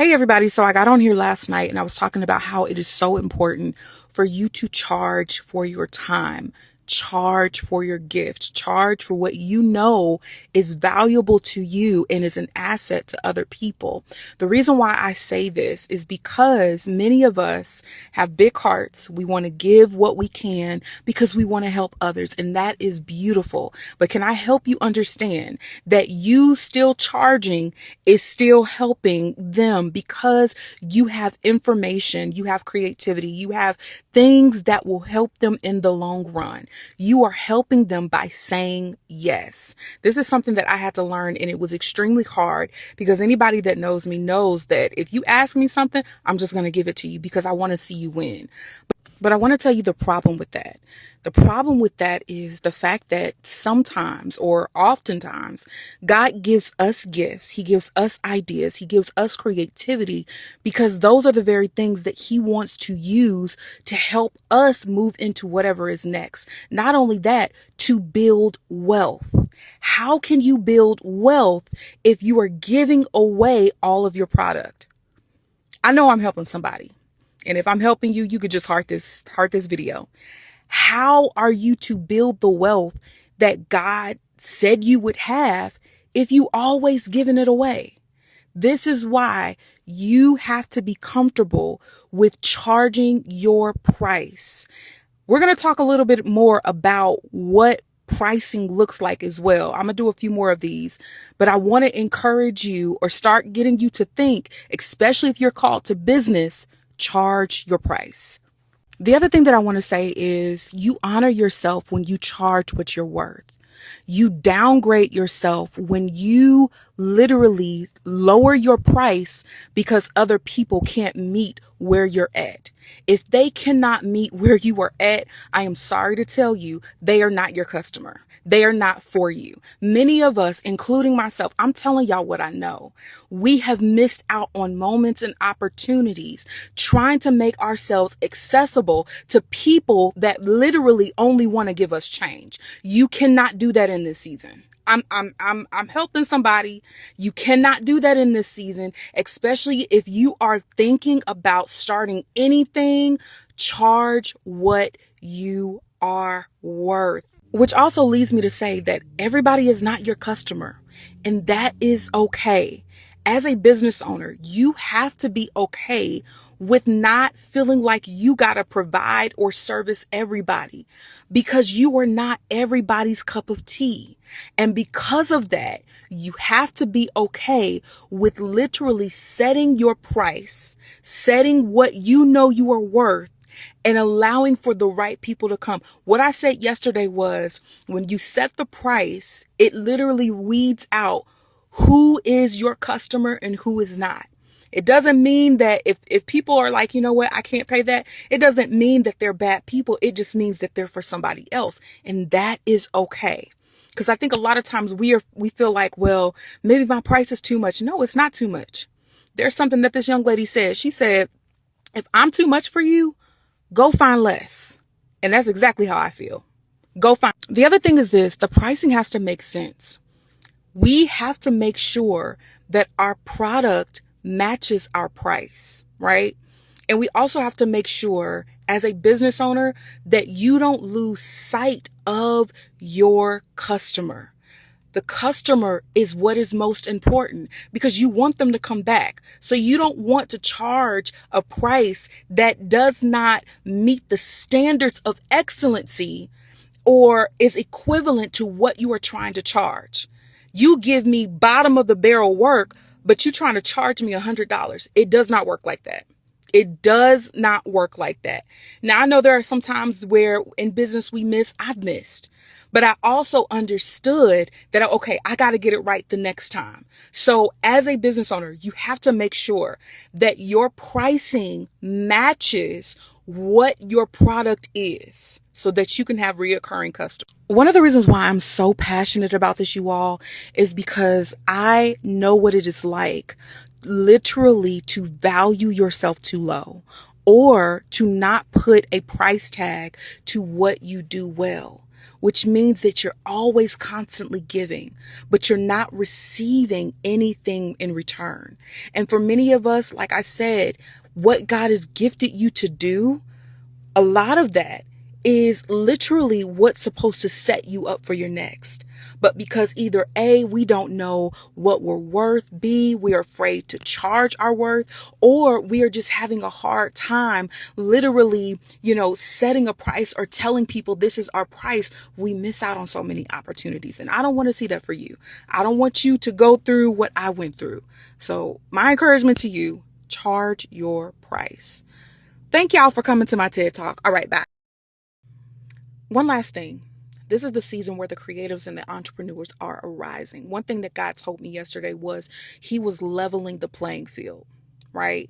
Hey everybody, so I got on here last night and I was talking about how it is so important for you to charge for your time, charge for your gift, charge for what you know is valuable to you and is an asset to other people. The reason why I say this is because many of us have big hearts. We want to give what we can because we want to help others, and that is beautiful. But can I help you understand that you still charging is still helping them because you have information, you have creativity, you have things that will help them in the long run. You are helping them by saying yes. This is something that I had to learn, and it was extremely hard because anybody that knows me knows that if you ask me something, I'm just going to give it to you because I want to see you win. But I want to tell you the problem with that. The problem with that is the fact that sometimes or oftentimes God gives us gifts. He gives us ideas. He gives us creativity because those are the very things that he wants to use to help us move into whatever is next. Not only that, to build wealth. How can you build wealth if you are giving away all of your product? I know I'm helping somebody. And if I'm helping you, you could just heart this video. How are you to build the wealth that God said you would have if you always giving it away? This is why you have to be comfortable with charging your price. We're going to talk a little bit more about what pricing looks like as well. I'm going to do a few more of these, but I want to encourage you or start getting you to think, especially if you're called to business, charge your price. The other thing that I want to say is you honor yourself when you charge what you're worth. You downgrade yourself when you literally lower your price because other people can't meet where you're at. If they cannot meet where you are at, I am sorry to tell you, they are not your customer. They are not for you. Many of us, including myself, I'm telling y'all what I know. We have missed out on moments and opportunities trying to make ourselves accessible to people that literally only want to give us change. You cannot do that in this season. I'm helping somebody. You cannot do that in this season, especially if you are thinking about starting anything. Charge what you are worth. Which also leads me to say that everybody is not your customer, and that is okay. As a business owner, you have to be okay with not feeling like you got to provide or service everybody because you are not everybody's cup of tea. And because of that, you have to be okay with literally setting your price, setting what you know you are worth, and allowing for the right people to come. What I said yesterday was when you set the price, it literally weeds out who is your customer and who is not. It doesn't mean that if people are like, you know what, I can't pay that. It doesn't mean that they're bad people. It just means that they're for somebody else. And that is okay. Because I think a lot of times we feel like, well, maybe my price is too much. No, it's not too much. There's something that this young lady said. She said, if I'm too much for you, go find less. And that's exactly how I feel. Go find. The other thing is this, the pricing has to make sense. We have to make sure that our product matches our price, right? And we also have to make sure as a business owner that you don't lose sight of your customer. The customer is what is most important because you want them to come back. So you don't want to charge a price that does not meet the standards of excellency or is equivalent to what you are trying to charge. You give me bottom of the barrel work, but you're trying to charge me $100. It does not work like that. It does not work like that. Now, I know there are some times where in business I've missed. But I also understood that, okay, I got to get it right the next time. So as a business owner, you have to make sure that your pricing matches what your product is so that you can have reoccurring customers. One of the reasons why I'm so passionate about this, you all, is because I know what it is like literally to value yourself too low or to not put a price tag to what you do well. which means that you're always constantly giving, but you're not receiving anything in return. And for many of us, like I said, what God has gifted you to do, a lot of that is literally what's supposed to set you up for your next. But because either A, we don't know what we're worth, B, we are afraid to charge our worth, or we are just having a hard time literally, setting a price or telling people this is our price, we miss out on so many opportunities. And I don't want to see that for you. I don't want you to go through what I went through. So my encouragement to you, charge your price. Thank y'all for coming to my TED Talk. All right, bye. One last thing. This is the season where the creatives and the entrepreneurs are arising. One thing that God told me yesterday was He was leveling the playing field, right?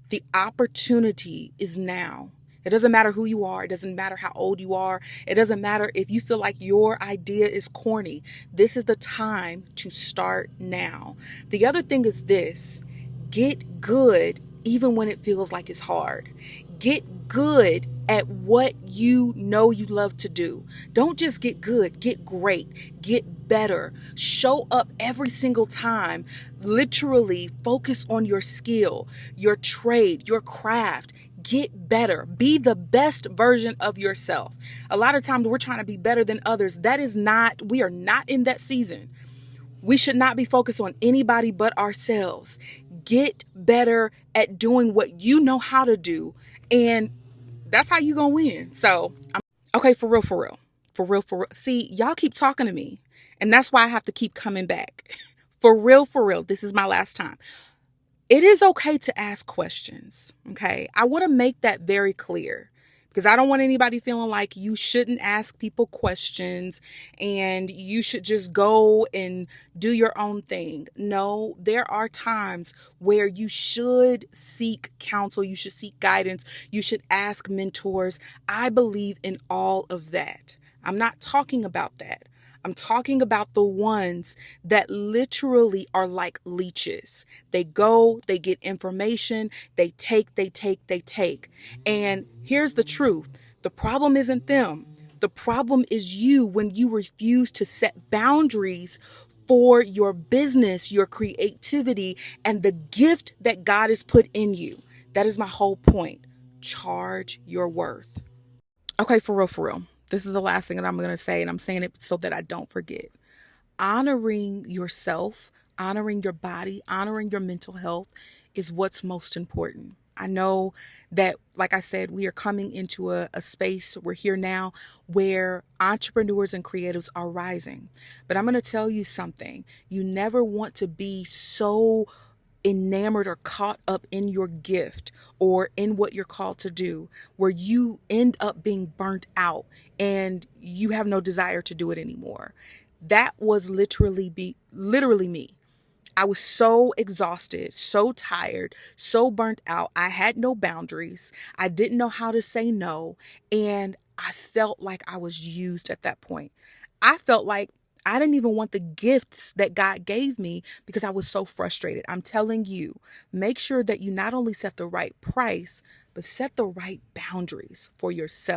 The opportunity is now. It doesn't matter who you are. It doesn't matter how old you are. It doesn't matter if you feel like your idea is corny. This is the time to start now. The other thing is this: get good even when it feels like it's hard. Get good at what you know you love to do. Don't just get good, get great, get better. Show up every single time. Literally focus on your skill, your trade, your craft. Get better. Be the best version of yourself. A lot of times we're trying to be better than others. We are not in that season. We should not be focused on anybody but ourselves. Get better at doing what you know how to do, and that's how you gonna win. So, okay, for real, for real, for real, for real. See, y'all keep talking to me, and that's why I have to keep coming back. For real, for real. This is my last time. It is okay to ask questions. Okay, I want to make that very clear, because I don't want anybody feeling like you shouldn't ask people questions and you should just go and do your own thing. No, there are times where you should seek counsel, you should seek guidance, you should ask mentors. I believe in all of that. I'm not talking about that. I'm talking about the ones that literally are like leeches. They go, they get information, they take, they take, they take. And here's the truth. The problem isn't them. The problem is you when you refuse to set boundaries for your business, your creativity, and the gift that God has put in you. That is my whole point. Charge your worth. Okay, for real, for real. This is the last thing that I'm going to say, and I'm saying it so that I don't forget. Honoring yourself, honoring your body, honoring your mental health is what's most important. I know that, like I said, we are coming into a space, we're here now, where entrepreneurs and creatives are rising. But I'm going to tell you something. You never want to be so enamored or caught up in your gift or in what you're called to do, where you end up being burnt out and you have no desire to do it anymore. That was literally me. I was so exhausted, so tired, so burnt out. I had no boundaries. I didn't know how to say no. And I felt like I was used at that point. I felt like I didn't even want the gifts that God gave me because I was so frustrated. I'm telling you, make sure that you not only set the right price, but set the right boundaries for yourself.